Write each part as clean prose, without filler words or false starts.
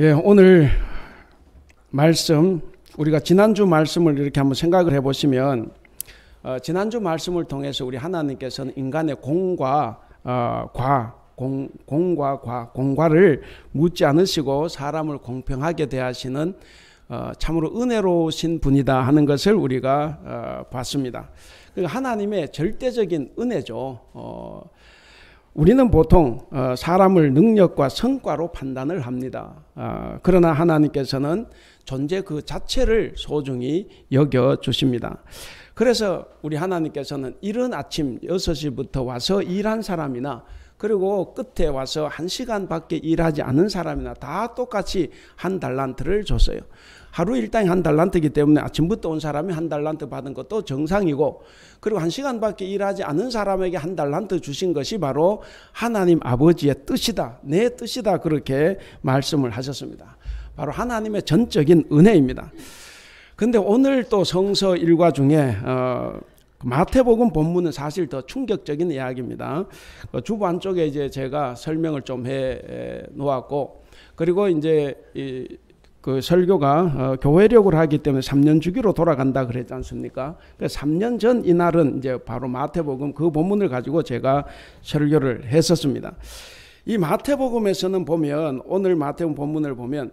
예, 오늘 말씀, 우리가 지난주 말씀을 이렇게 한번 생각을 해보시면 지난주 말씀을 통해서 우리 하나님께서는 인간의 공과 공과를 묻지 않으시고 사람을 공평하게 대하시는 참으로 은혜로우신 분이다 하는 것을 우리가 봤습니다. 하나님의 절대적인 은혜죠. 우리는 보통 사람을 능력과 성과로 판단을 합니다. 그러나 하나님께서는 존재 그 자체를 소중히 여겨주십니다. 그래서 우리 하나님께서는 이른 아침 6시부터 와서 일한 사람이나 그리고 끝에 와서 1시간밖에 일하지 않은 사람이나 다 똑같이 한 달란트를 줬어요. 하루 일당이 한 달란트이기 때문에 아침부터 온 사람이 한 달란트 받은 것도 정상이고, 그리고 1시간밖에 일하지 않은 사람에게 한 달란트 주신 것이 바로 하나님 아버지의 뜻이다, 내 뜻이다, 그렇게 말씀을 하셨습니다. 바로 하나님의 전적인 은혜입니다. 근데 오늘 또 성서 일과 중에 마태복음 본문은 사실 더 충격적인 이야기입니다. 주보 안쪽에 이제 제가 설명을 좀 해 놓았고, 그리고 이제 그 설교가 교회력을 하기 때문에 3년 주기로 돌아간다 그랬지 않습니까? 그래서 3년 전 이날은 이제 바로 마태복음 그 본문을 가지고 제가 설교를 했었습니다. 이 마태복음에서는 보면, 오늘 마태복음 본문을 보면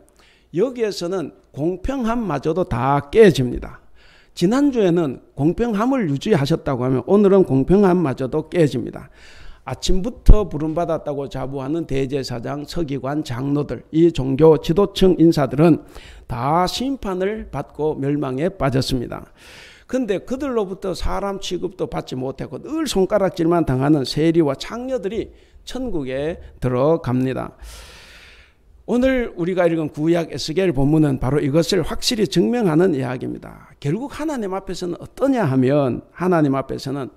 여기에서는 공평함마저도 다 깨집니다. 지난주에는 공평함을 유지하셨다고 하면 오늘은 공평함마저도 깨집니다. 아침부터 부름받았다고 자부하는 대제사장, 서기관, 장로들, 이 종교 지도층 인사들은 다 심판을 받고 멸망에 빠졌습니다. 근데 그들로부터 사람 취급도 받지 못했고 늘 손가락질만 당하는 세리와 창녀들이 천국에 들어갑니다. 오늘 우리가 읽은 구약 에스겔 본문은 바로 이것을 확실히 증명하는 이야기입니다. 결국 하나님 앞에서는 어떠냐 하면, 하나님 앞에서는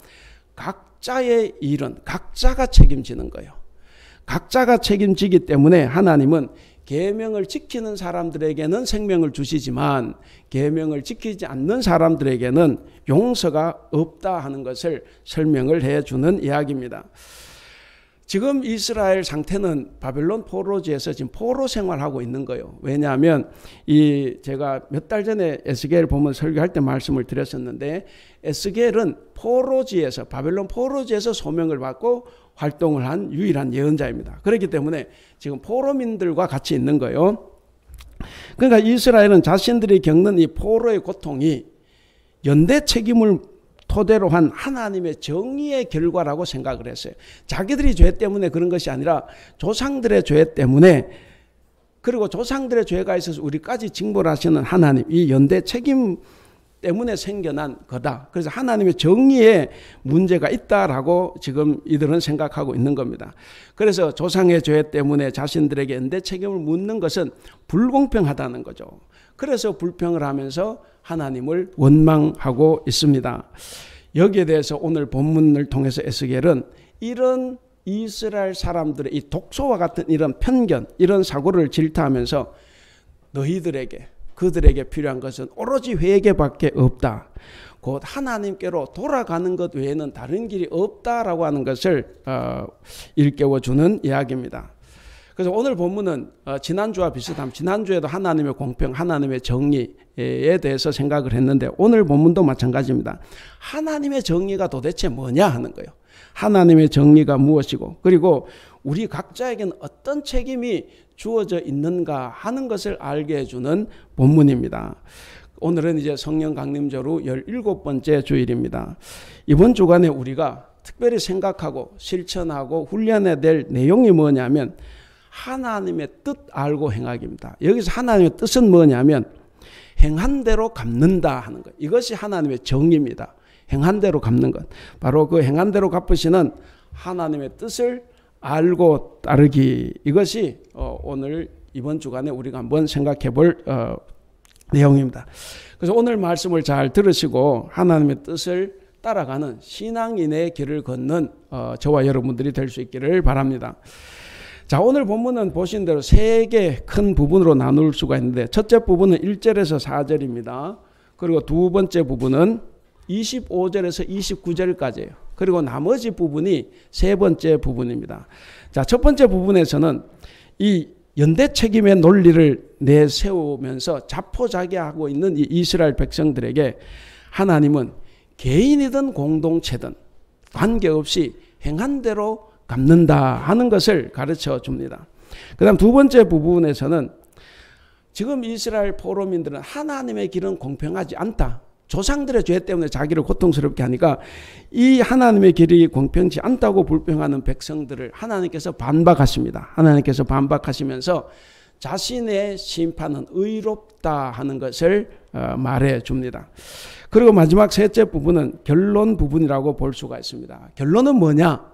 각자의 일은 각자가 책임지는 거예요. 각자가 책임지기 때문에 하나님은 계명을 지키는 사람들에게는 생명을 주시지만 계명을 지키지 않는 사람들에게는 용서가 없다 하는 것을 설명을 해주는 이야기입니다. 지금 이스라엘 상태는 바벨론 포로지에서 지금 포로 생활하고 있는 거예요. 왜냐하면 제가 몇 달 전에 에스겔 보면 설교할 때 말씀을 드렸었는데, 에스겔은 포로지에서, 바벨론 포로지에서 소명을 받고 활동을 한 유일한 예언자입니다. 그렇기 때문에 지금 포로민들과 같이 있는 거예요. 그러니까 이스라엘은 자신들이 겪는 이 포로의 고통이 연대 책임을 토대로 한 하나님의 정의의 결과라고 생각을 했어요. 자기들이 죄 때문에 그런 것이 아니라 조상들의 죄 때문에, 그리고 조상들의 죄가 있어서 우리까지 징벌하시는 하나님, 이 연대 책임 때문에 생겨난 거다. 그래서 하나님의 정의에 문제가 있다라고 지금 이들은 생각하고 있는 겁니다. 그래서 조상의 죄 때문에 자신들에게 연대 책임을 묻는 것은 불공평하다는 거죠. 그래서 불평을 하면서 하나님을 원망하고 있습니다. 여기에 대해서 오늘 본문을 통해서 에스겔은 이런 이스라엘 사람들의 이 독소와 같은 이런 편견, 이런 사고를 질타하면서 그들에게 필요한 것은 오로지 회개밖에 없다. 곧 하나님께로 돌아가는 것 외에는 다른 길이 없다라고 하는 것을 일깨워주는 이야기입니다. 그래서 오늘 본문은 지난주와 비슷합니다. 지난주에도 하나님의 공평, 하나님의 정의에 대해서 생각을 했는데 오늘 본문도 마찬가지입니다. 하나님의 정의가 도대체 뭐냐 하는 거예요. 하나님의 정의가 무엇이고, 그리고 우리 각자에게는 어떤 책임이 주어져 있는가 하는 것을 알게 해주는 본문입니다. 오늘은 이제 성령 강림절후 17번째 주일입니다. 이번 주간에 우리가 특별히 생각하고 실천하고 훈련해야 될 내용이 뭐냐면 하나님의 뜻 알고 행하기입니다. 여기서 하나님의 뜻은 뭐냐면 행한 대로 갚는다 하는 것. 이것이 하나님의 정의입니다. 행한 대로 갚는 것. 바로 그 행한 대로 갚으시는 하나님의 뜻을 알고 따르기. 이것이 오늘 이번 주간에 우리가 한번 생각해 볼 내용입니다. 그래서 오늘 말씀을 잘 들으시고 하나님의 뜻을 따라가는 신앙인의 길을 걷는 저와 여러분들이 될 수 있기를 바랍니다. 자, 오늘 본문은 보신 대로 세 개 큰 부분으로 나눌 수가 있는데, 첫째 부분은 1절에서 4절입니다. 그리고 두 번째 부분은 25절에서 29절까지예요. 그리고 나머지 부분이 세 번째 부분입니다. 자, 첫 번째 부분에서는 이 연대 책임의 논리를 내세우면서 자포자기하고 있는 이 이스라엘 백성들에게 하나님은 개인이든 공동체든 관계없이 행한 대로 갚는다 하는 것을 가르쳐 줍니다. 그 다음 두 번째 부분에서는 지금 이스라엘 포로민들은 하나님의 길은 공평하지 않다. 조상들의 죄 때문에 자기를 고통스럽게 하니까 이 하나님의 길이 공평치 않다고 불평하는 백성들을 하나님께서 반박하십니다. 하나님께서 반박하시면서 자신의 심판은 의롭다 하는 것을 말해 줍니다. 그리고 마지막 셋째 부분은 결론 부분이라고 볼 수가 있습니다. 결론은 뭐냐?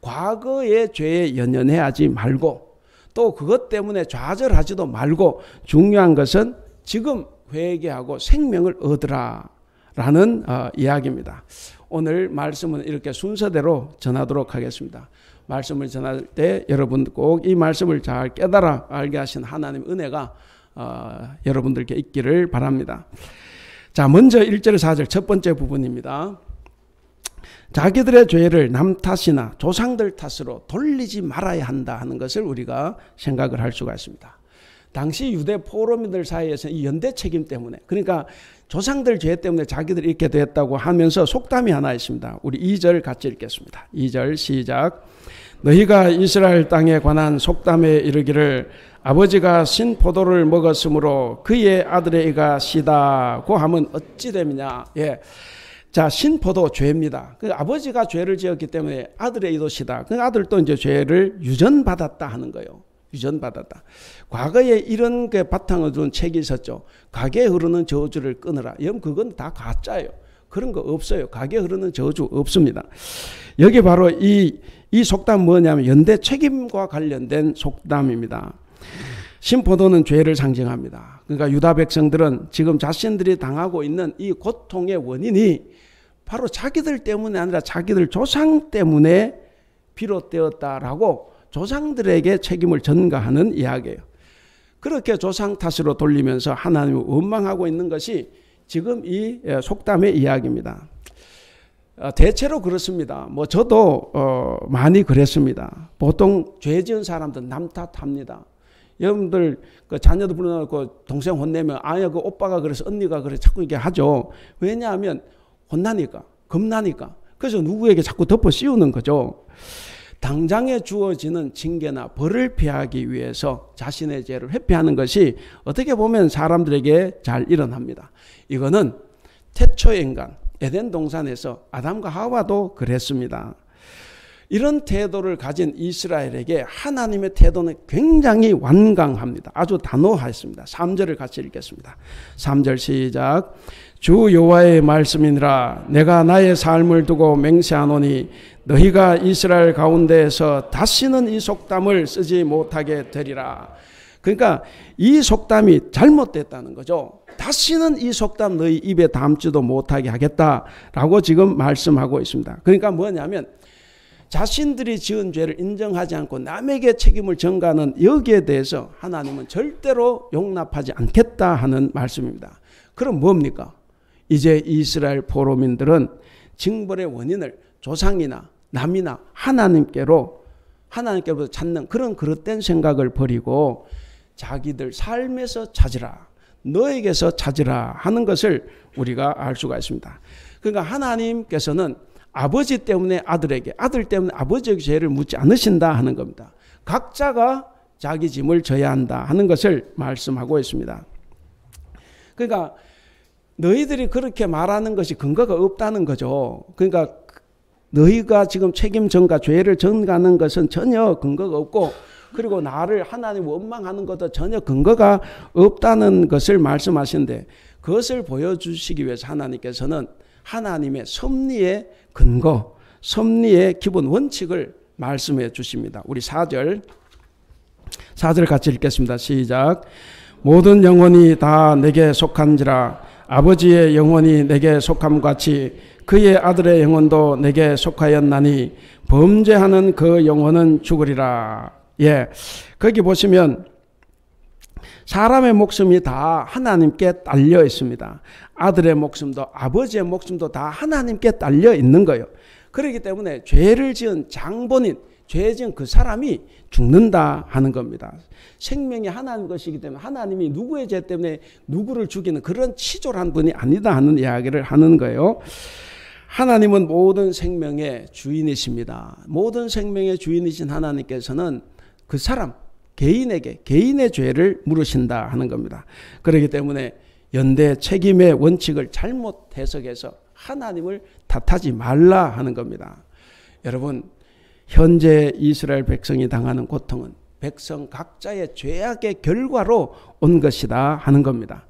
과거의 죄에 연연해하지 말고 또 그것 때문에 좌절하지도 말고 중요한 것은 지금 회개하고 생명을 얻으라 라는 이야기입니다. 오늘 말씀은 이렇게 순서대로 전하도록 하겠습니다. 말씀을 전할 때 여러분 꼭 이 말씀을 잘 깨달아 알게 하신 하나님의 은혜가 여러분들께 있기를 바랍니다. 자, 먼저 1절 4절 첫 번째 부분입니다. 자기들의 죄를 남 탓이나 조상들 탓으로 돌리지 말아야 한다 하는 것을 우리가 생각을 할 수가 있습니다. 당시 유대 포로민들 사이에서 이 연대 책임 때문에, 그러니까 조상들 죄 때문에 자기들이 이렇게 됐다고 하면서 속담이 하나 있습니다. 우리 2절 같이 읽겠습니다. 2절 시작. 너희가 이스라엘 땅에 관한 속담에 이르기를 아버지가 신포도를 먹었으므로 그의 아들의 이가 시다고 하면 어찌 됨이냐. 예. 자, 신포도 죄입니다. 그 아버지가 죄를 지었기 때문에 아들의 이도 시다. 그 아들도 이제 죄를 유전받았다 하는 거예요. 유전받았다. 과거에 이런 게 바탕을 둔 책이 있었죠. 가게 흐르는 저주를 끊으라. 여러분 그건 다 가짜예요. 그런 거 없어요. 가게 흐르는 저주 없습니다. 여기 바로 이 속담 뭐냐면 연대 책임과 관련된 속담입니다. 신포도는 죄를 상징합니다. 그러니까 유다 백성들은 지금 자신들이 당하고 있는 이 고통의 원인이 바로 자기들 때문이 아니라 자기들 조상 때문에 비롯되었다라고 조상들에게 책임을 전가하는 이야기예요. 그렇게 조상 탓으로 돌리면서 하나님을 원망하고 있는 것이 지금 이 속담의 이야기입니다. 대체로 그렇습니다. 뭐 저도 많이 그랬습니다. 보통 죄 지은 사람들은 남 탓합니다. 여러분들 그 자녀도 불러놓고 동생 혼내면 아야 그 오빠가 그래서 언니가 그래 자꾸 이렇게 하죠. 왜냐하면 혼나니까 겁나니까. 그래서 누구에게 자꾸 덮어 씌우는 거죠. 당장에 주어지는 징계나 벌을 피하기 위해서 자신의 죄를 회피하는 것이 어떻게 보면 사람들에게 잘 일어납니다. 이거는 태초의 인간 에덴 동산에서 아담과 하와도 그랬습니다. 이런 태도를 가진 이스라엘에게 하나님의 태도는 굉장히 완강합니다. 아주 단호하였습니다. 3절을 같이 읽겠습니다. 3절 시작. 주 여호와의 말씀이니라. 내가 나의 삶을 두고 맹세하노니 너희가 이스라엘 가운데에서 다시는 이 속담을 쓰지 못하게 되리라. 그러니까 이 속담이 잘못됐다는 거죠. 다시는 이 속담 너희 입에 담지도 못하게 하겠다라고 지금 말씀하고 있습니다. 그러니까 뭐냐면 자신들이 지은 죄를 인정하지 않고 남에게 책임을 전가하는 여기에 대해서 하나님은 절대로 용납하지 않겠다 하는 말씀입니다. 그럼 뭡니까? 이제 이스라엘 포로민들은 징벌의 원인을 조상이나 남이나 하나님께로부터 찾는 그런 그릇된 생각을 버리고 자기들 삶에서 찾으라, 너에게서 찾으라 하는 것을 우리가 알 수가 있습니다. 그러니까 하나님께서는 아버지 때문에 아들에게, 아들 때문에 아버지에게 죄를 묻지 않으신다 하는 겁니다. 각자가 자기 짐을 져야 한다 하는 것을 말씀하고 있습니다. 그러니까 너희들이 그렇게 말하는 것이 근거가 없다는 거죠. 그러니까 너희가 지금 책임 전가, 죄를 전가하는 것은 전혀 근거가 없고, 그리고 나를 하나님 원망하는 것도 전혀 근거가 없다는 것을 말씀하시는데, 그것을 보여주시기 위해서 하나님께서는 하나님의 섭리의 근거, 섭리의 기본 원칙을 말씀해 주십니다. 우리 4절 같이 읽겠습니다. 시작. 모든 영혼이 다 내게 속한지라. 아버지의 영혼이 내게 속함같이 그의 아들의 영혼도 내게 속하였나니 범죄하는 그 영혼은 죽으리라. 예, 거기 보시면 사람의 목숨이 다 하나님께 딸려 있습니다. 아들의 목숨도 아버지의 목숨도 다 하나님께 딸려 있는 거예요. 그렇기 때문에 죄를 지은 장본인, 죄 지은 그 사람이 죽는다 하는 겁니다. 생명이 하나님 것이기 때문에 하나님이 누구의 죄 때문에 누구를 죽이는 그런 치졸한 분이 아니다 하는 이야기를 하는 거예요. 하나님은 모든 생명의 주인이십니다. 모든 생명의 주인이신 하나님께서는 그 사람 개인에게 개인의 죄를 물으신다 하는 겁니다. 그렇기 때문에 연대 책임의 원칙을 잘못 해석해서 하나님을 탓하지 말라 하는 겁니다. 여러분, 현재 이스라엘 백성이 당하는 고통은 백성 각자의 죄악의 결과로 온 것이다 하는 겁니다.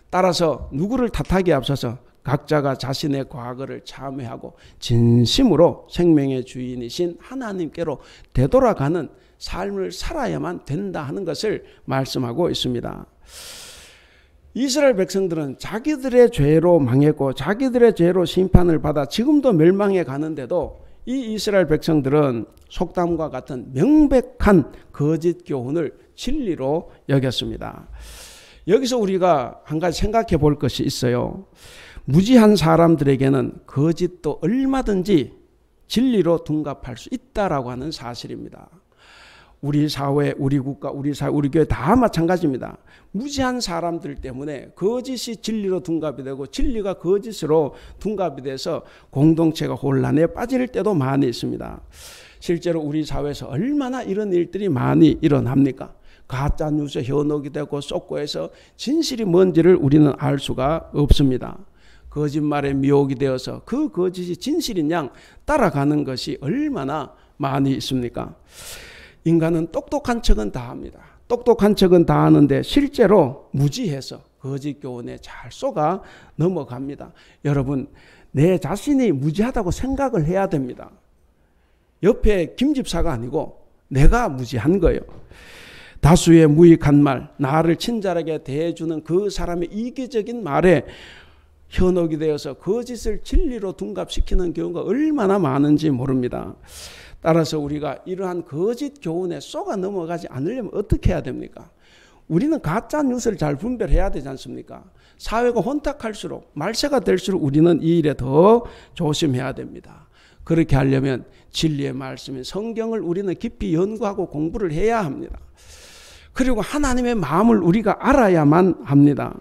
따라서 누구를 탓하기에 앞서서 각자가 자신의 과거를 참회하고 진심으로 생명의 주인이신 하나님께로 되돌아가는 삶을 살아야만 된다 하는 것을 말씀하고 있습니다. 이스라엘 백성들은 자기들의 죄로 망했고 자기들의 죄로 심판을 받아 지금도 멸망해 가는데도 이 이스라엘 백성들은 속담과 같은 명백한 거짓 교훈을 진리로 여겼습니다. 여기서 우리가 한 가지 생각해 볼 것이 있어요. 무지한 사람들에게는 거짓도 얼마든지 진리로 둔갑할 수 있다라고 하는 사실입니다. 우리 사회, 우리 국가, 우리 사회, 우리 교회 다 마찬가지입니다. 무지한 사람들 때문에 거짓이 진리로 둔갑이 되고 진리가 거짓으로 둔갑이 돼서 공동체가 혼란에 빠질 때도 많이 있습니다. 실제로 우리 사회에서 얼마나 이런 일들이 많이 일어납니까? 가짜 뉴스에 현혹이 되고 쏟고 해서 진실이 뭔지를 우리는 알 수가 없습니다. 거짓말에 미혹이 되어서 그 거짓이 진실인 양 따라가는 것이 얼마나 많이 있습니까? 인간은 똑똑한 척은 다 합니다. 똑똑한 척은 다 하는데 실제로 무지해서 거짓 교훈에 잘 속아 넘어갑니다. 여러분, 내 자신이 무지하다고 생각을 해야 됩니다. 옆에 김집사가 아니고 내가 무지한 거예요. 다수의 무익한 말, 나를 친절하게 대해주는 그 사람의 이기적인 말에 현혹이 되어서 거짓을 진리로 둔갑시키는 경우가 얼마나 많은지 모릅니다. 따라서 우리가 이러한 거짓 교훈에 속아 넘어가지 않으려면 어떻게 해야 됩니까? 우리는 가짜 뉴스를 잘 분별해야 되지 않습니까? 사회가 혼탁할수록 말세가 될수록 우리는 이 일에 더 조심해야 됩니다. 그렇게 하려면 진리의 말씀인 성경을 우리는 깊이 연구하고 공부를 해야 합니다. 그리고 하나님의 마음을 우리가 알아야만 합니다.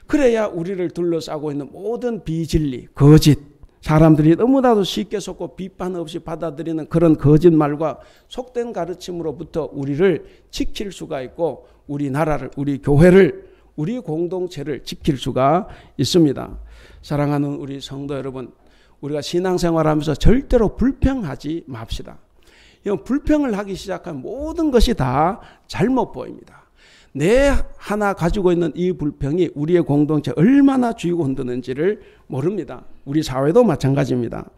그래야 우리를 둘러싸고 있는 모든 비진리, 거짓, 사람들이 너무나도 쉽게 속고 비판 없이 받아들이는 그런 거짓말과 속된 가르침으로부터 우리를 지킬 수가 있고 우리 나라를, 우리 교회를, 우리 공동체를 지킬 수가 있습니다. 사랑하는 우리 성도 여러분, 우리가 신앙생활하면서 절대로 불평하지 맙시다. 이건 불평을 하기 시작하면 모든 것이 다 잘못 보입니다. 내 하나 가지고 있는 이 불평이 우리의 공동체 얼마나 쥐고 흔드는지를 모릅니다. 우리 사회도 마찬가지입니다.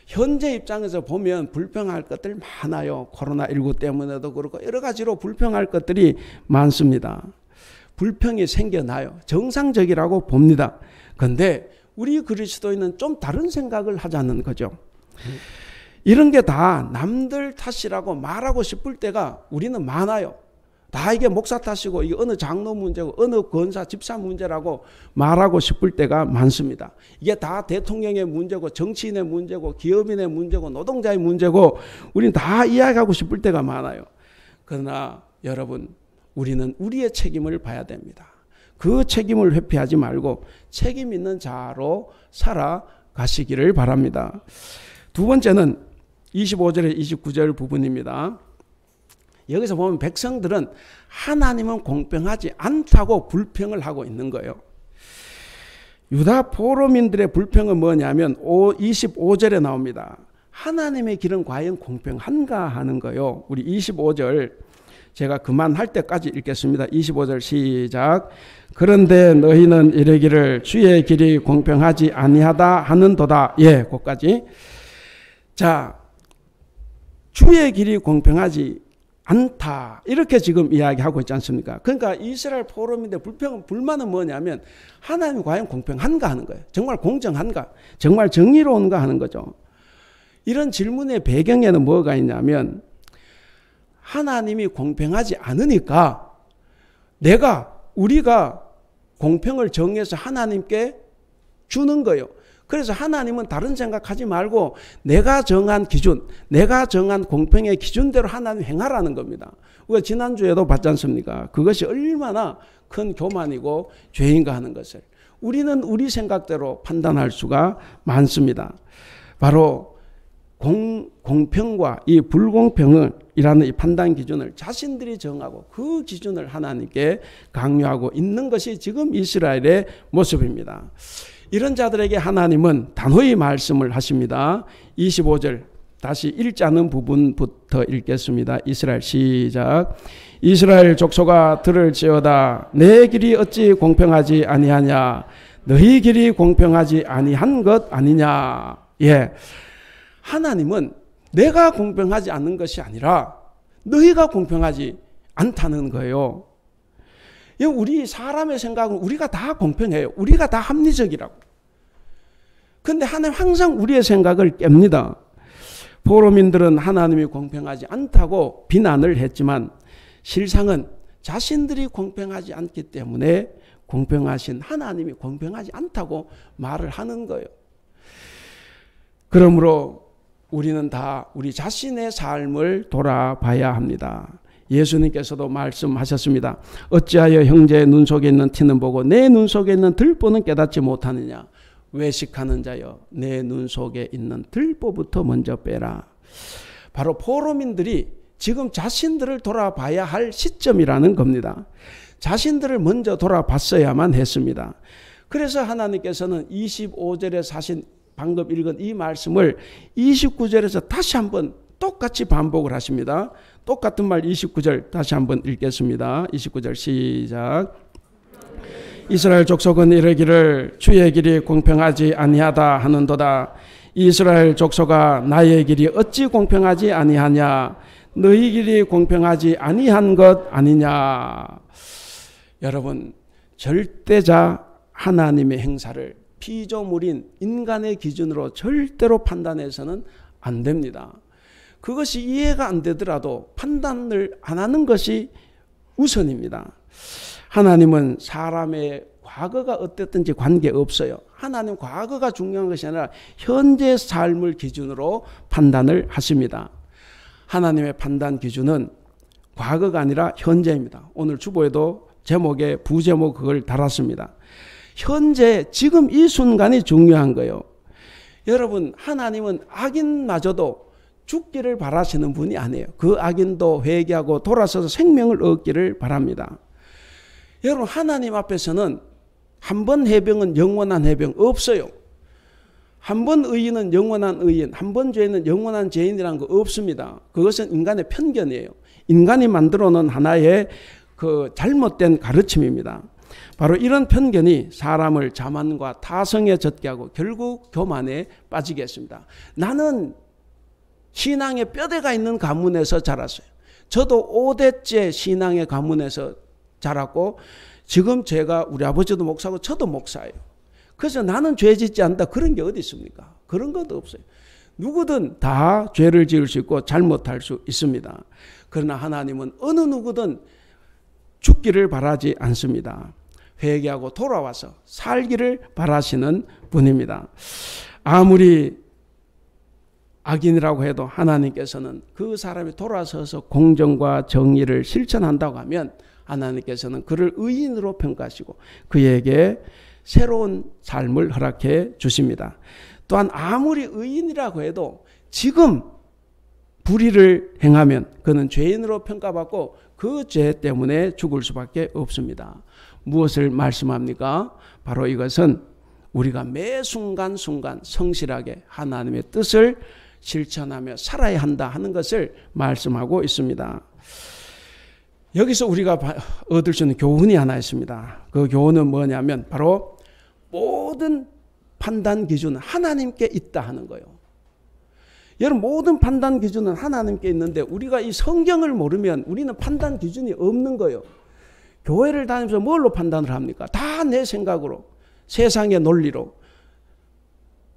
현재 입장에서 보면 불평할 것들 많아요. 코로나19 때문에도 그렇고 여러 가지로 불평할 것들이 많습니다. 불평이 생겨나요. 정상적이라고 봅니다. 그런데 우리 그리스도인은 좀 다른 생각을 하자는 거죠. 이런 게 다 남들 탓이라고 말하고 싶을 때가 우리는 많아요. 다 이게 목사 탓이고 이게 어느 장로 문제고 어느 권사 집사 문제라고 말하고 싶을 때가 많습니다. 이게 다 대통령의 문제고 정치인의 문제고 기업인의 문제고 노동자의 문제고 우리는 다 이야기하고 싶을 때가 많아요. 그러나 여러분, 우리는 우리의 책임을 봐야 됩니다. 그 책임을 회피하지 말고 책임 있는 자로 살아가시기를 바랍니다. 두 번째는 25절에 29절 부분입니다. 여기서 보면 백성들은 하나님은 공평하지 않다고 불평을 하고 있는 거예요. 유다 포로민들의 불평은 뭐냐면 25절에 나옵니다. 하나님의 길은 과연 공평한가 하는 거예요. 우리 25절 제가 그만할 때까지 읽겠습니다. 25절 시작. 그런데 너희는 이르기를 주의 길이 공평하지 아니하다 하는도다. 예, 거기까지. 자, 주의 길이 공평하지 않다. 이렇게 지금 이야기하고 있지 않습니까? 그러니까 이스라엘 포로민들의 불만은 뭐냐면 하나님이 과연 공평한가 하는 거예요. 정말 공정한가? 정말 정의로운가 하는 거죠. 이런 질문의 배경에는 뭐가 있냐면 하나님이 공평하지 않으니까 우리가 공평을 정해서 하나님께 주는 거예요. 그래서 하나님은 다른 생각하지 말고 내가 정한 기준, 내가 정한 공평의 기준대로 하나님 행하라는 겁니다. 우리가 지난주에도 봤지 않습니까? 그것이 얼마나 큰 교만이고 죄인가 하는 것을. 우리는 우리 생각대로 판단할 수가 많습니다. 바로 공평과 이 불공평이라는 이 판단 기준을 자신들이 정하고 그 기준을 하나님께 강요하고 있는 것이 지금 이스라엘의 모습입니다. 이런 자들에게 하나님은 단호히 말씀을 하십니다. 25절 다시 읽지 않은 부분부터 읽겠습니다. 이스라엘 시작. 이스라엘 족속아 들을지어다. 내 길이 어찌 공평하지 아니하냐. 너희 길이 공평하지 아니한 것 아니냐. 예, 하나님은 내가 공평하지 않는 것이 아니라 너희가 공평하지 않다는 거예요. 우리 사람의 생각은 우리가 다 공평해요. 우리가 다 합리적이라고. 그런데 하나님 항상 우리의 생각을 깹니다. 포로민들은 하나님이 공평하지 않다고 비난을 했지만 실상은 자신들이 공평하지 않기 때문에 공평하신 하나님이 공평하지 않다고 말을 하는 거예요. 그러므로 우리는 다 우리 자신의 삶을 돌아봐야 합니다. 예수님께서도 말씀하셨습니다. 어찌하여 형제의 눈 속에 있는 티는 보고 내 눈 속에 있는 들보는 깨닫지 못하느냐. 외식하는 자여 내 눈 속에 있는 들보부터 먼저 빼라. 바로 포로민들이 지금 자신들을 돌아봐야 할 시점이라는 겁니다. 자신들을 먼저 돌아봤어야만 했습니다. 그래서 하나님께서는 25절에 하신 방금 읽은 이 말씀을 29절에서 다시 한번 똑같이 반복을 하십니다. 똑같은 말 29절 다시 한번 읽겠습니다. 29절 시작. 이스라엘 족속은 이르기를 주의 길이 공평하지 아니하다 하는도다. 이스라엘 족속아 나의 길이 어찌 공평하지 아니하냐. 너희 길이 공평하지 아니한 것 아니냐. 여러분, 절대자 하나님의 행사를 피조물인 인간의 기준으로 절대로 판단해서는 안 됩니다. 그것이 이해가 안 되더라도 판단을 안 하는 것이 우선입니다. 하나님은 사람의 과거가 어땠든지 관계없어요. 하나님 과거가 중요한 것이 아니라 현재 삶을 기준으로 판단을 하십니다. 하나님의 판단 기준은 과거가 아니라 현재입니다. 오늘 주보에도 제목에 부제목 그걸 달았습니다. 현재 지금 이 순간이 중요한 거예요. 여러분, 하나님은 악인마저도 죽기를 바라시는 분이 아니에요. 그 악인도 회개하고 돌아서서 생명을 얻기를 바랍니다. 여러분, 하나님 앞에서는 한 번 해병은 영원한 해병 없어요. 한 번 의인은 영원한 의인, 한 번 죄인은 영원한 죄인이라는 거 없습니다. 그것은 인간의 편견이에요. 인간이 만들어 놓은 하나의 그 잘못된 가르침입니다. 바로 이런 편견이 사람을 자만과 타성에 젖게 하고 결국 교만에 빠지게 했습니다. 나는 신앙의 뼈대가 있는 가문에서 자랐어요. 저도 5대째 신앙의 가문에서 자랐고 지금 제가 우리 아버지도 목사고 저도 목사예요. 그래서 나는 죄 짓지 않는다. 그런 게 어디 있습니까? 그런 것도 없어요. 누구든 다 죄를 지을 수 있고 잘못할 수 있습니다. 그러나 하나님은 어느 누구든 죽기를 바라지 않습니다. 회개하고 돌아와서 살기를 바라시는 분입니다. 아무리 악인이라고 해도 하나님께서는 그 사람이 돌아서서 공정과 정의를 실천한다고 하면 하나님께서는 그를 의인으로 평가하시고 그에게 새로운 삶을 허락해 주십니다. 또한 아무리 의인이라고 해도 지금 불의를 행하면 그는 죄인으로 평가받고 그 죄 때문에 죽을 수밖에 없습니다. 무엇을 말씀합니까? 바로 이것은 우리가 매 순간순간 성실하게 하나님의 뜻을 실천하며 살아야 한다 하는 것을 말씀하고 있습니다. 여기서 우리가 얻을 수 있는 교훈이 하나 있습니다. 그 교훈은 뭐냐면 바로 모든 판단 기준은 하나님께 있다 하는 거예요. 여러분, 모든 판단 기준은 하나님께 있는데 우리가 이 성경을 모르면 우리는 판단 기준이 없는 거예요. 교회를 다니면서 뭘로 판단을 합니까? 다 내 생각으로, 세상의 논리로,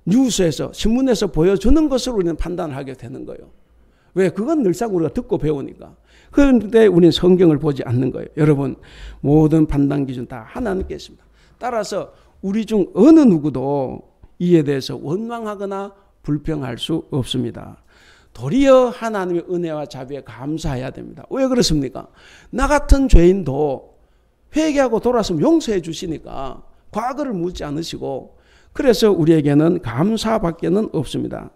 뉴스에서, 신문에서 보여주는 것으로 우리는 판단을 하게 되는 거예요. 왜? 그건 늘상 우리가 듣고 배우니까. 그런데 우리는 성경을 보지 않는 거예요. 여러분, 모든 판단 기준 다 하나님께 있습니다. 따라서 우리 중 어느 누구도 이에 대해서 원망하거나 불평할 수 없습니다. 도리어 하나님의 은혜와 자비에 감사해야 됩니다. 왜 그렇습니까? 나 같은 죄인도 회개하고 돌아서면 용서해 주시니까 과거를 묻지 않으시고, 그래서 우리에게는 감사밖에는 없습니다.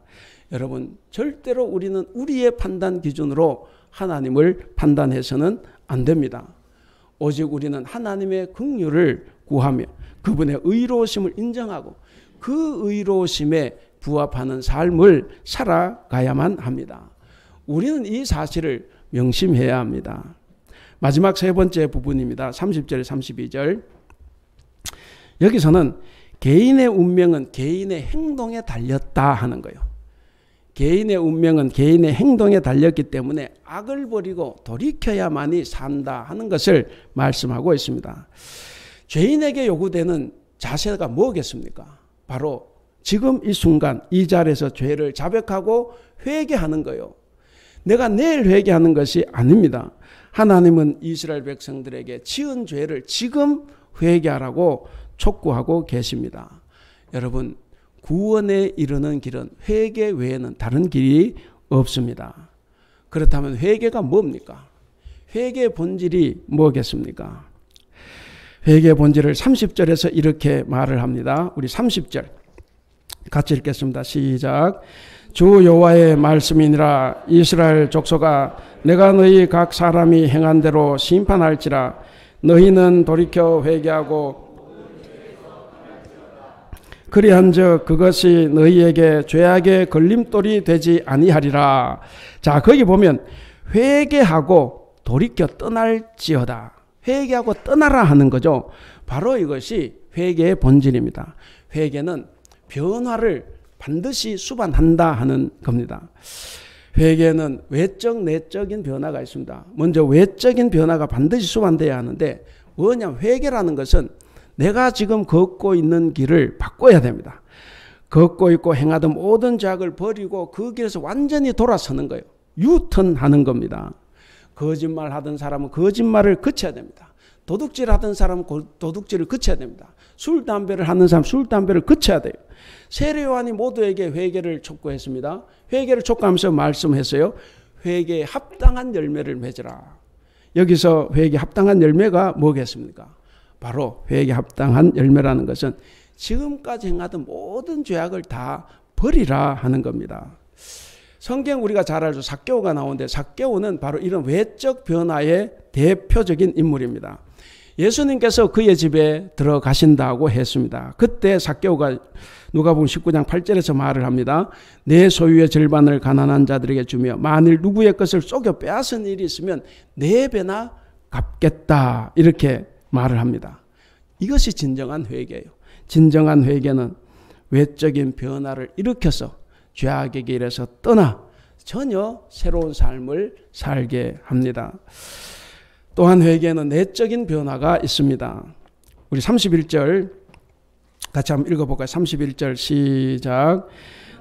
여러분, 절대로 우리는 우리의 판단 기준으로 하나님을 판단해서는 안 됩니다. 오직 우리는 하나님의 긍휼을 구하며 그분의 의로우심을 인정하고 그 의로우심에 부합하는 삶을 살아가야만 합니다. 우리는 이 사실을 명심해야 합니다. 마지막 세 번째 부분입니다. 30절, 32절. 여기서는 개인의 운명은 개인의 행동에 달렸다 하는 거예요. 개인의 운명은 개인의 행동에 달렸기 때문에 악을 버리고 돌이켜야만이 산다 하는 것을 말씀하고 있습니다. 죄인에게 요구되는 자세가 뭐겠습니까? 바로 지금 이 순간 이 자리에서 죄를 자백하고 회개하는 거예요. 내가 내일 회개하는 것이 아닙니다. 하나님은 이스라엘 백성들에게 지은 죄를 지금 회개하라고 촉구하고 계십니다. 여러분, 구원에 이르는 길은 회개 외에는 다른 길이 없습니다. 그렇다면 회개가 뭡니까? 회개의 본질이 뭐겠습니까? 회개의 본질을 30절에서 이렇게 말을 합니다. 우리 30절 같이 읽겠습니다. 시작. 주 여호와의 말씀이니라. 이스라엘 족속아, 내가 너희 각 사람이 행한 대로 심판할지라. 너희는 돌이켜 회개하고 그리한즉 그것이 너희에게 죄악의 걸림돌이 되지 아니하리라. 자, 거기 보면 회개하고 돌이켜 떠날지어다. 회개하고 떠나라 하는 거죠. 바로 이것이 회개의 본질입니다. 회개는 변화를 반드시 수반한다 하는 겁니다. 회개는 외적, 내적인 변화가 있습니다. 먼저 외적인 변화가 반드시 수반돼야 하는데, 뭐냐면 회개라는 것은 내가 지금 걷고 있는 길을 바꿔야 됩니다. 걷고 있고 행하던 모든 죄악을 버리고 그 길에서 완전히 돌아서는 거예요. 유턴하는 겁니다. 거짓말하던 사람은 거짓말을 그쳐야 됩니다. 도둑질하던 사람은 도둑질을 그쳐야 됩니다. 술, 담배를 하는 사람은 술, 담배를 그쳐야 돼요. 세례요한이 모두에게 회개를 촉구했습니다. 회개를 촉구하면서 말씀했어요. 회개에 합당한 열매를 맺으라. 여기서 회개에 합당한 열매가 뭐겠습니까? 바로 회개에 합당한 열매라는 것은 지금까지 행하던 모든 죄악을 다 버리라 하는 겁니다. 성경 우리가 잘 알죠. 삭개오가 나오는데 삭개오는 바로 이런 외적 변화의 대표적인 인물입니다. 예수님께서 그의 집에 들어가신다고 했습니다. 그때 삭개오가 누가복음 19장 8절에서 말을 합니다. 내 소유의 절반을 가난한 자들에게 주며 만일 누구의 것을 속여 빼앗은 일이 있으면 4배나 갚겠다, 이렇게 말을 합니다. 이것이 진정한 회개예요. 진정한 회개는 외적인 변화를 일으켜서 죄악의 길에서 떠나 전혀 새로운 삶을 살게 합니다. 또한 회개는 내적인 변화가 있습니다. 우리 31절 같이 한번 읽어볼까요? 31절 시작.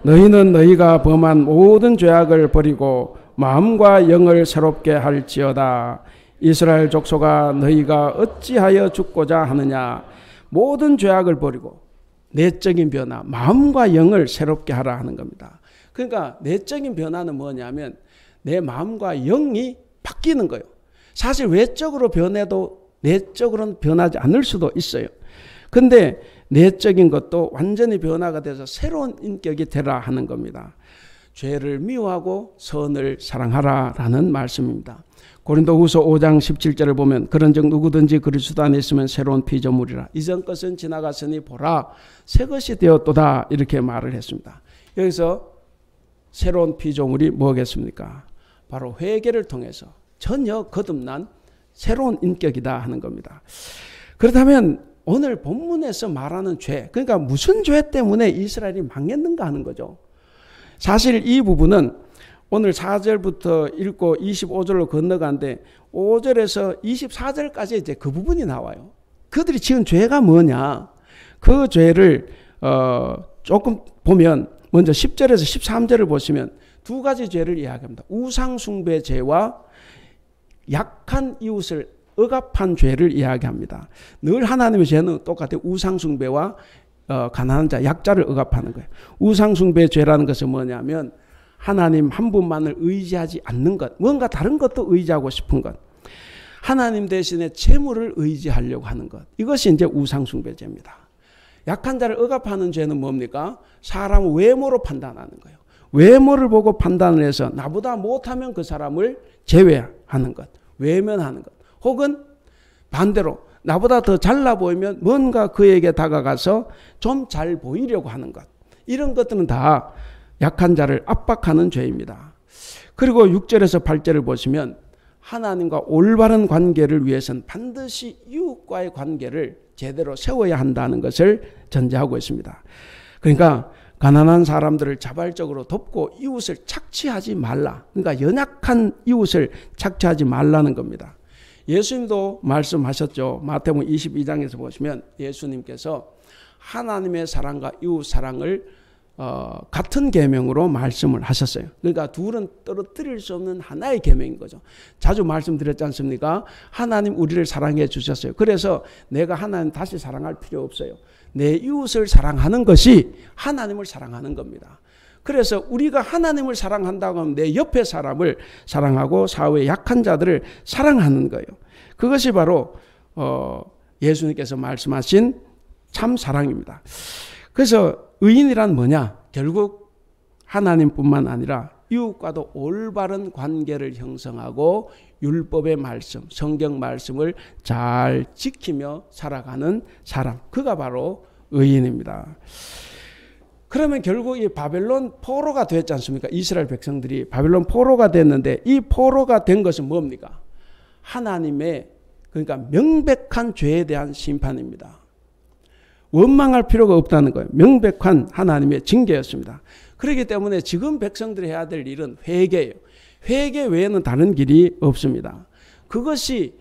너희는 너희가 범한 모든 죄악을 버리고 마음과 영을 새롭게 할지어다. 이스라엘 족속아, 너희가 어찌하여 죽고자 하느냐. 모든 죄악을 버리고 내적인 변화, 마음과 영을 새롭게 하라 하는 겁니다. 그러니까 내적인 변화는 뭐냐면 내 마음과 영이 바뀌는 거예요. 사실 외적으로 변해도 내적으로는 변하지 않을 수도 있어요. 근데 내적인 것도 완전히 변화가 돼서 새로운 인격이 되라 하는 겁니다. 죄를 미워하고 선을 사랑하라라는 말씀입니다. 고린도후서 5장 17절을 보면 그런즉 누구든지 그리스도 안에 있으면 새로운 피조물이라. 이전 것은 지나갔으니 보라 새 것이 되었도다, 이렇게 말을 했습니다. 여기서 새로운 피조물이 뭐겠습니까? 바로 회개를 통해서 전혀 거듭난 새로운 인격이다 하는 겁니다. 그렇다면 오늘 본문에서 말하는 죄, 그러니까 무슨 죄 때문에 이스라엘이 망했는가 하는 거죠. 사실 이 부분은 오늘 4절부터 읽고 25절로 건너가는데 5절에서 24절까지 이제 그 부분이 나와요. 그들이 지은 죄가 뭐냐? 그 죄를 조금 보면 먼저 10절에서 13절을 보시면 두 가지 죄를 이야기합니다. 우상숭배 죄와 약한 이웃을 억압한 죄를 이야기합니다. 늘 하나님의 죄는 똑같아요. 우상숭배와 가난한 자, 약자를 억압하는 거예요. 우상숭배 죄라는 것은 뭐냐면 하나님 한 분만을 의지하지 않는 것, 뭔가 다른 것도 의지하고 싶은 것, 하나님 대신에 재물을 의지하려고 하는 것, 이것이 이제 우상숭배죄입니다. 약한 자를 억압하는 죄는 뭡니까? 사람을 외모로 판단하는 거예요. 외모를 보고 판단을 해서 나보다 못하면 그 사람을 제외하는 것, 외면하는 것, 혹은 반대로 나보다 더 잘나 보이면 뭔가 그에게 다가가서 좀 잘 보이려고 하는 것, 이런 것들은 다 약한 자를 압박하는 죄입니다. 그리고 6절에서 8절을 보시면 하나님과 올바른 관계를 위해서는 반드시 이웃과의 관계를 제대로 세워야 한다는 것을 전제하고 있습니다. 그러니까 가난한 사람들을 자발적으로 돕고 이웃을 착취하지 말라. 그러니까 연약한 이웃을 착취하지 말라는 겁니다. 예수님도 말씀하셨죠. 마태복음 22장에서 보시면 예수님께서 하나님의 사랑과 이웃 사랑을 같은 계명으로 말씀을 하셨어요. 그러니까 둘은 떨어뜨릴 수 없는 하나의 계명인 거죠. 자주 말씀드렸지 않습니까? 하나님 우리를 사랑해 주셨어요. 그래서 내가 하나님 다시 사랑할 필요 없어요. 내 이웃을 사랑하는 것이 하나님을 사랑하는 겁니다. 그래서 우리가 하나님을 사랑한다고 하면 내 옆에 사람을 사랑하고 사회의 약한 자들을 사랑하는 거예요. 그것이 바로 예수님께서 말씀하신 참 사랑입니다. 그래서 의인이란 뭐냐? 결국 하나님뿐만 아니라 이웃과도 올바른 관계를 형성하고 율법의 말씀, 성경 말씀을 잘 지키며 살아가는 사람, 그가 바로 의인입니다. 그러면 결국 이 바벨론 포로가 됐지 않습니까? 이스라엘 백성들이 바벨론 포로가 됐는데 이 포로가 된 것은 뭡니까? 하나님의, 그러니까 명백한 죄에 대한 심판입니다. 원망할 필요가 없다는 거예요. 명백한 하나님의 징계였습니다. 그렇기 때문에 지금 백성들이 해야 될 일은 회개예요. 회개 외에는 다른 길이 없습니다. 그것이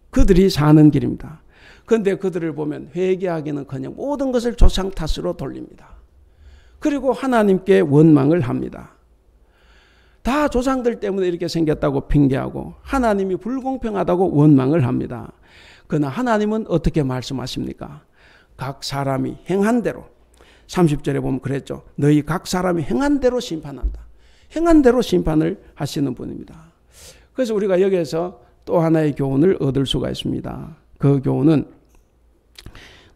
그들이 사는 길입니다. 그런데 그들을 보면 회개하기는커녕 모든 것을 조상 탓으로 돌립니다. 그리고 하나님께 원망을 합니다. 다 조상들 때문에 이렇게 생겼다고 핑계하고 하나님이 불공평하다고 원망을 합니다. 그러나 하나님은 어떻게 말씀하십니까? 각 사람이 행한 대로, 30절에 보면 그랬죠. 너희 각 사람이 행한 대로 심판한다. 행한 대로 심판을 하시는 분입니다. 그래서 우리가 여기에서 또 하나의 교훈을 얻을 수가 있습니다. 그 교훈은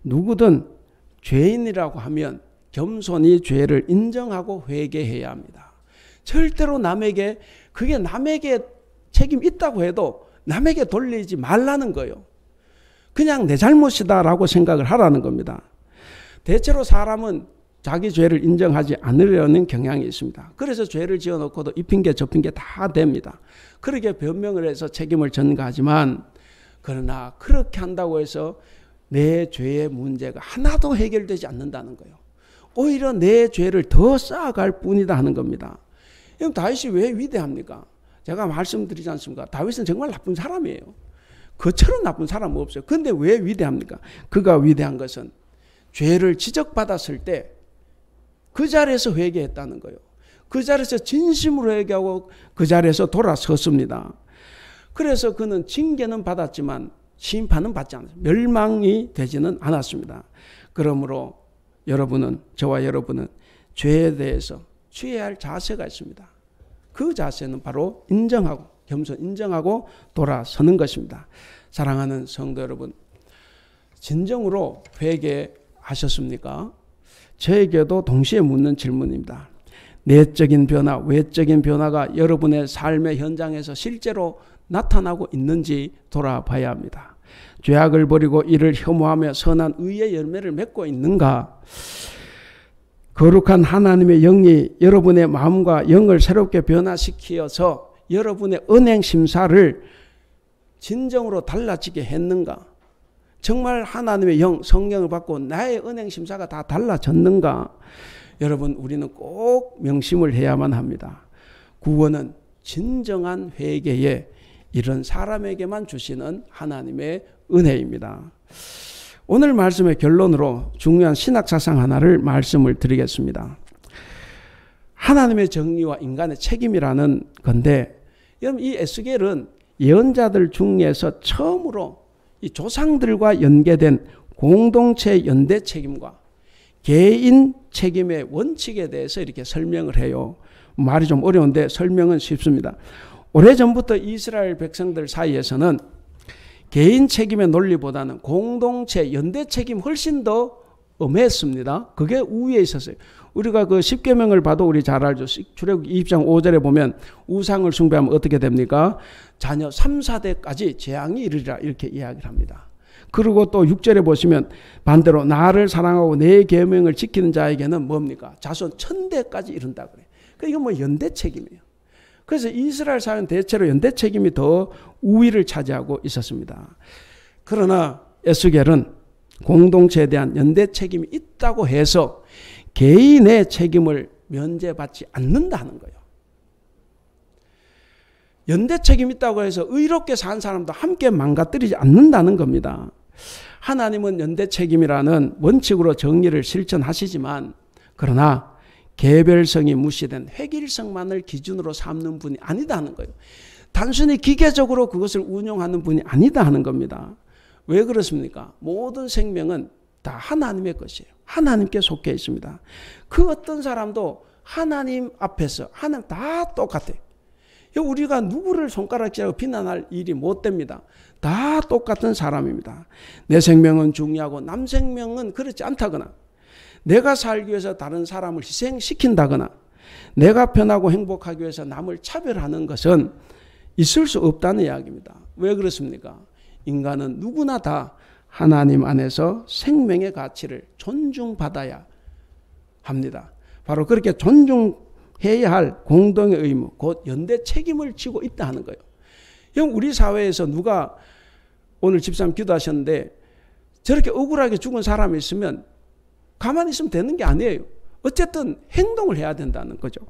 누구든 죄인이라고 하면 겸손히 죄를 인정하고 회개해야 합니다. 절대로 남에게, 그게 남에게 책임 있다고 해도 남에게 돌리지 말라는 거예요. 그냥 내 잘못이다라고 생각을 하라는 겁니다. 대체로 사람은 자기 죄를 인정하지 않으려는 경향이 있습니다. 그래서 죄를 지어놓고도 이 핑계 저 핑계 다 댑니다. 그렇게 변명을 해서 책임을 전가하지만, 그러나 그렇게 한다고 해서 내 죄의 문제가 하나도 해결되지 않는다는 거예요. 오히려 내 죄를 더 쌓아갈 뿐이다 하는 겁니다. 그럼 다윗이 왜 위대합니까? 제가 말씀드리지 않습니까? 다윗은 정말 나쁜 사람이에요. 그처럼 나쁜 사람은 없어요. 그런데 왜 위대합니까? 그가 위대한 것은 죄를 지적받았을 때 그 자리에서 회개했다는 거예요. 그 자리에서 진심으로 회개하고 그 자리에서 돌아섰습니다. 그래서 그는 징계는 받았지만 심판은 받지 않았어요. 멸망이 되지는 않았습니다. 그러므로 여러분은, 저와 여러분은 죄에 대해서 취해야 할 자세가 있습니다. 그 자세는 바로 인정하고, 겸손 인정하고 돌아서는 것입니다. 사랑하는 성도 여러분, 진정으로 회개하셨습니까? 저에게도 동시에 묻는 질문입니다. 내적인 변화, 외적인 변화가 여러분의 삶의 현장에서 실제로 나타나고 있는지 돌아봐야 합니다. 죄악을 버리고 이를 혐오하며 선한 의의 열매를 맺고 있는가? 거룩한 하나님의 영이 여러분의 마음과 영을 새롭게 변화시켜서 여러분의 은행 심사를 진정으로 달라지게 했는가? 정말 하나님의 영, 성령을 받고 나의 은행 심사가 다 달라졌는가? 여러분, 우리는 꼭 명심을 해야만 합니다. 구원은 진정한 회개에 이런 사람에게만 주시는 하나님의 은혜입니다. 오늘 말씀의 결론으로 중요한 신학사상 하나를 말씀을 드리겠습니다. 하나님의 정의와 인간의 책임이라는 건데, 여러분, 이 에스겔은 예언자들 중에서 처음으로 이 조상들과 연계된 공동체 연대 책임과 개인 책임의 원칙에 대해서 이렇게 설명을 해요. 말이 좀 어려운데 설명은 쉽습니다. 오래전부터 이스라엘 백성들 사이에서는 개인 책임의 논리보다는 공동체, 연대 책임 훨씬 더 엄했습니다. 그게 우위에 있었어요. 우리가 그 10계명을 봐도 우리 잘 알죠. 출애굽기 20장 5절에 보면 우상을 숭배하면 어떻게 됩니까? 자녀 3, 4대까지 재앙이 이르리라 이렇게 이야기를 합니다. 그리고 또 6절에 보시면 반대로 나를 사랑하고 내 계명을 지키는 자에게는 뭡니까? 자손 1000대까지 이른다 그래요. 그러니까 이건 뭐 연대 책임이에요. 그래서 이스라엘 사회는 대체로 연대 책임이 더 우위를 차지하고 있었습니다. 그러나 에스겔은 공동체에 대한 연대 책임이 있다고 해서 개인의 책임을 면제받지 않는다는 거예요. 연대 책임이 있다고 해서 의롭게 산 사람도 함께 망가뜨리지 않는다는 겁니다. 하나님은 연대 책임이라는 원칙으로 정리를 실천하시지만 그러나 개별성이 무시된 획일성만을 기준으로 삼는 분이 아니다는 거예요. 단순히 기계적으로 그것을 운용하는 분이 아니다 하는 겁니다. 왜 그렇습니까? 모든 생명은 다 하나님의 것이에요. 하나님께 속해 있습니다. 그 어떤 사람도 하나님 앞에서 하나님 다 똑같아요. 우리가 누구를 손가락질하고 비난할 일이 못 됩니다. 다 똑같은 사람입니다. 내 생명은 중요하고 남 생명은 그렇지 않다거나 내가 살기 위해서 다른 사람을 희생시킨다거나 내가 편하고 행복하기 위해서 남을 차별하는 것은 있을 수 없다는 이야기입니다. 왜 그렇습니까? 인간은 누구나 다 하나님 안에서 생명의 가치를 존중받아야 합니다. 바로 그렇게 존중해야 할 공동의 의무, 곧 연대 책임을 지고 있다 하는 거예요. 우리 사회에서 누가 오늘 집사님 기도하셨는데 저렇게 억울하게 죽은 사람이 있으면 가만히 있으면 되는 게 아니에요. 어쨌든 행동을 해야 된다는 거죠.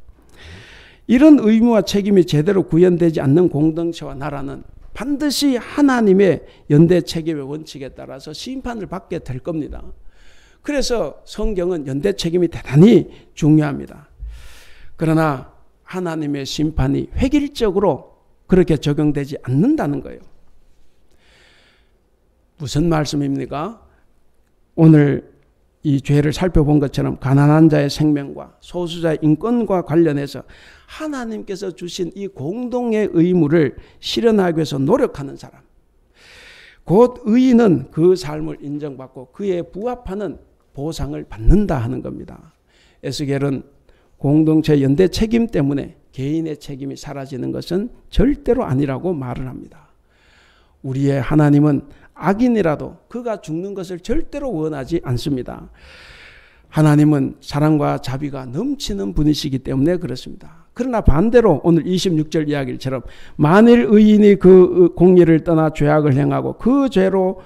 이런 의무와 책임이 제대로 구현되지 않는 공동체와 나라는 반드시 하나님의 연대 책임의 원칙에 따라서 심판을 받게 될 겁니다. 그래서 성경은 연대 책임이 대단히 중요합니다. 그러나 하나님의 심판이 획일적으로 그렇게 적용되지 않는다는 거예요. 무슨 말씀입니까? 오늘 이 죄를 살펴본 것처럼 가난한 자의 생명과 소수자의 인권과 관련해서 하나님께서 주신 이 공동의 의무를 실현하기 위해서 노력하는 사람, 곧 의인은 그 삶을 인정받고 그에 부합하는 보상을 받는다 하는 겁니다. 에스겔은 공동체 연대 책임 때문에 개인의 책임이 사라지는 것은 절대로 아니라고 말을 합니다. 우리의 하나님은 악인이라도 그가 죽는 것을 절대로 원하지 않습니다. 하나님은 사랑과 자비가 넘치는 분이시기 때문에 그렇습니다. 그러나 반대로 오늘 26절 이야기처럼 만일 의인이 그 공의를 떠나 죄악을 행하고 그 죄로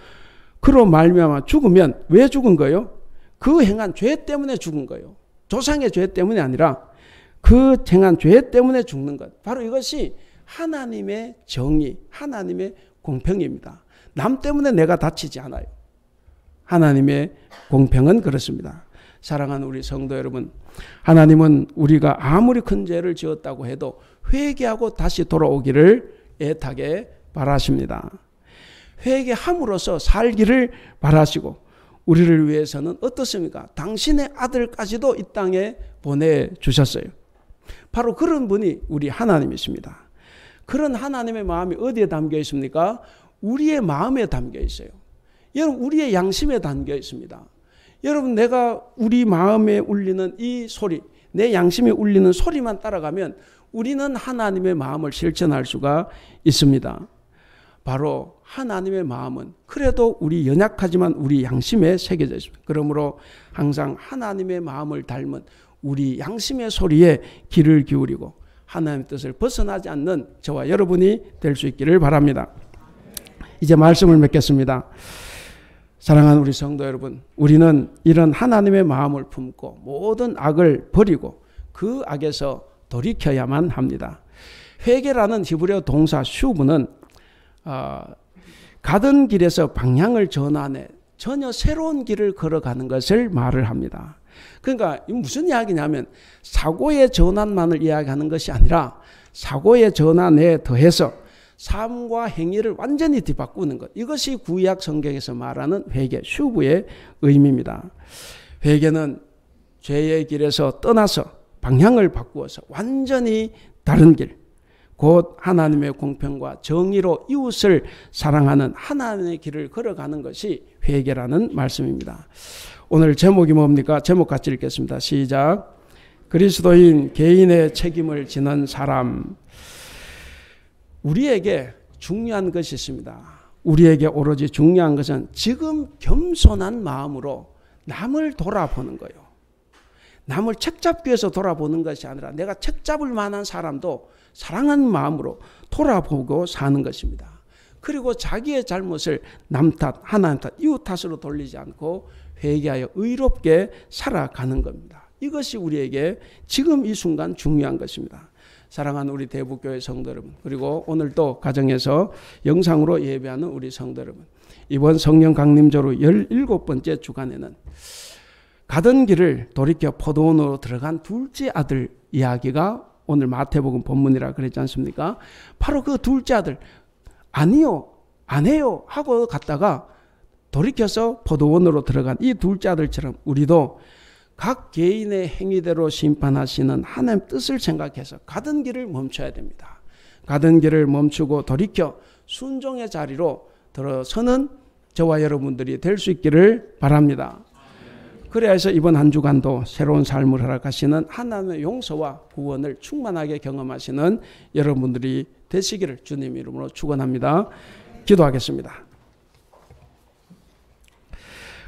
그로 말미암아 죽으면 왜 죽은 거예요? 그 행한 죄 때문에 죽은 거예요. 조상의 죄 때문이 아니라 그 행한 죄 때문에 죽는 것. 바로 이것이 하나님의 정의, 하나님의 공평입니다. 남 때문에 내가 다치지 않아요. 하나님의 공평은 그렇습니다. 사랑하는 우리 성도 여러분, 하나님은 우리가 아무리 큰 죄를 지었다고 해도 회개하고 다시 돌아오기를 애타게 바라십니다. 회개함으로써 살기를 바라시고 우리를 위해서는 어떻습니까? 당신의 아들까지도 이 땅에 보내주셨어요. 바로 그런 분이 우리 하나님이십니다. 그런 하나님의 마음이 어디에 담겨 있습니까? 우리의 마음에 담겨 있어요. 여러분, 우리의 양심에 담겨 있습니다. 여러분, 내가 우리 마음에 울리는 이 소리, 내 양심에 울리는 소리만 따라가면 우리는 하나님의 마음을 실천할 수가 있습니다. 바로 하나님의 마음은 그래도 우리 연약하지만 우리 양심에 새겨져 있습니다. 그러므로 항상 하나님의 마음을 닮은 우리 양심의 소리에 귀를 기울이고 하나님의 뜻을 벗어나지 않는 저와 여러분이 될 수 있기를 바랍니다. 이제 말씀을 맺겠습니다. 사랑하는 우리 성도 여러분, 우리는 이런 하나님의 마음을 품고 모든 악을 버리고 그 악에서 돌이켜야만 합니다. 회개라는 히브리어 동사 슈브는 가던 길에서 방향을 전환해 전혀 새로운 길을 걸어가는 것을 말을 합니다. 그러니까 무슨 이야기냐면 사고의 전환만을 이야기하는 것이 아니라 사고의 전환에 더해서 삶과 행위를 완전히 뒤바꾸는 것. 이것이 구약 성경에서 말하는 회개, 슈브의 의미입니다. 회개는 죄의 길에서 떠나서 방향을 바꾸어서 완전히 다른 길, 곧 하나님의 공평과 정의로 이웃을 사랑하는 하나님의 길을 걸어가는 것이 회개라는 말씀입니다. 오늘 제목이 뭡니까? 제목 같이 읽겠습니다. 시작. 그리스도인 개인의 책임을 지는 사람. 우리에게 중요한 것이 있습니다. 우리에게 오로지 중요한 것은 지금 겸손한 마음으로 남을 돌아보는 거예요. 남을 책잡기 위해서 돌아보는 것이 아니라 내가 책잡을 만한 사람도 사랑하는 마음으로 돌아보고 사는 것입니다. 그리고 자기의 잘못을 남 탓, 하나님 탓, 이웃 탓으로 돌리지 않고 회개하여 의롭게 살아가는 겁니다. 이것이 우리에게 지금 이 순간 중요한 것입니다. 사랑하는 우리 대북교회 성도 여러분, 그리고 오늘 또 가정에서 영상으로 예배하는 우리 성도 여러분, 이번 성령 강림절로 17번째 주간에는 가던 길을 돌이켜 포도원으로 들어간 둘째 아들 이야기가 오늘 마태복음 본문이라 그랬지 않습니까? 바로 그 둘째 아들, 아니요, 안 해요 하고 갔다가 돌이켜서 포도원으로 들어간 이 둘째 아들처럼 우리도 각 개인의 행위대로 심판하시는 하나님 뜻을 생각해서 가던 길을 멈춰야 됩니다. 가던 길을 멈추고 돌이켜 순종의 자리로 들어서는 저와 여러분들이 될 수 있기를 바랍니다. 그래야 해서 이번 한 주간도 새로운 삶을 허락하시는 하나님의 용서와 구원을 충만하게 경험하시는 여러분들이 되시기를 주님 이름으로 축원합니다. 기도하겠습니다.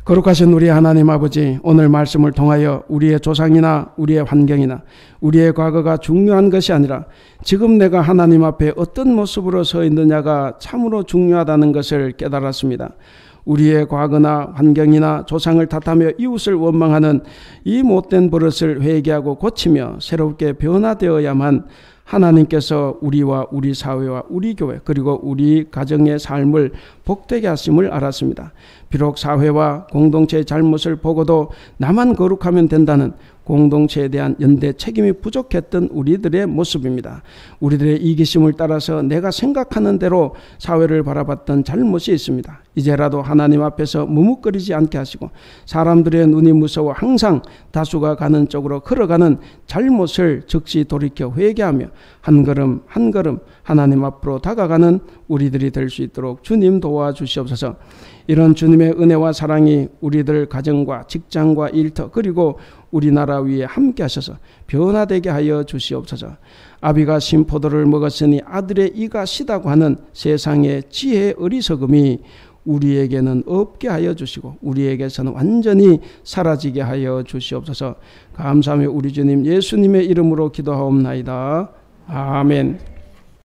거룩하신 우리 하나님 아버지, 오늘 말씀을 통하여 우리의 조상이나 우리의 환경이나 우리의 과거가 중요한 것이 아니라 지금 내가 하나님 앞에 어떤 모습으로 서 있느냐가 참으로 중요하다는 것을 깨달았습니다. 우리의 과거나 환경이나 조상을 탓하며 이웃을 원망하는 이 못된 버릇을 회개하고 고치며 새롭게 변화되어야만 하나님께서 우리와 우리 사회와 우리 교회 그리고 우리 가정의 삶을 복되게 하심을 알았습니다. 비록 사회와 공동체의 잘못을 보고도 나만 거룩하면 된다는 공동체에 대한 연대 책임이 부족했던 우리들의 모습입니다. 우리들의 이기심을 따라서 내가 생각하는 대로 사회를 바라봤던 잘못이 있습니다. 이제라도 하나님 앞에서 무뭇거리지 않게 하시고 사람들의 눈이 무서워 항상 다수가 가는 쪽으로 걸어가는 잘못을 즉시 돌이켜 회개하며 한 걸음 한 걸음 하나님 앞으로 다가가는 우리들이 될 수 있도록 주님 도와주시옵소서. 이런 주님의 은혜와 사랑이 우리들 가정과 직장과 일터 그리고 우리나라 위에 함께 하셔서 변화되게 하여 주시옵소서. 아비가 신포도를 먹었으니 아들의 이가 시다고 하는 세상의 지혜의 어리석음이 우리에게는 없게 하여 주시고 우리에게서는 완전히 사라지게 하여 주시옵소서. 감사하며 우리 주님 예수님의 이름으로 기도하옵나이다. 아멘.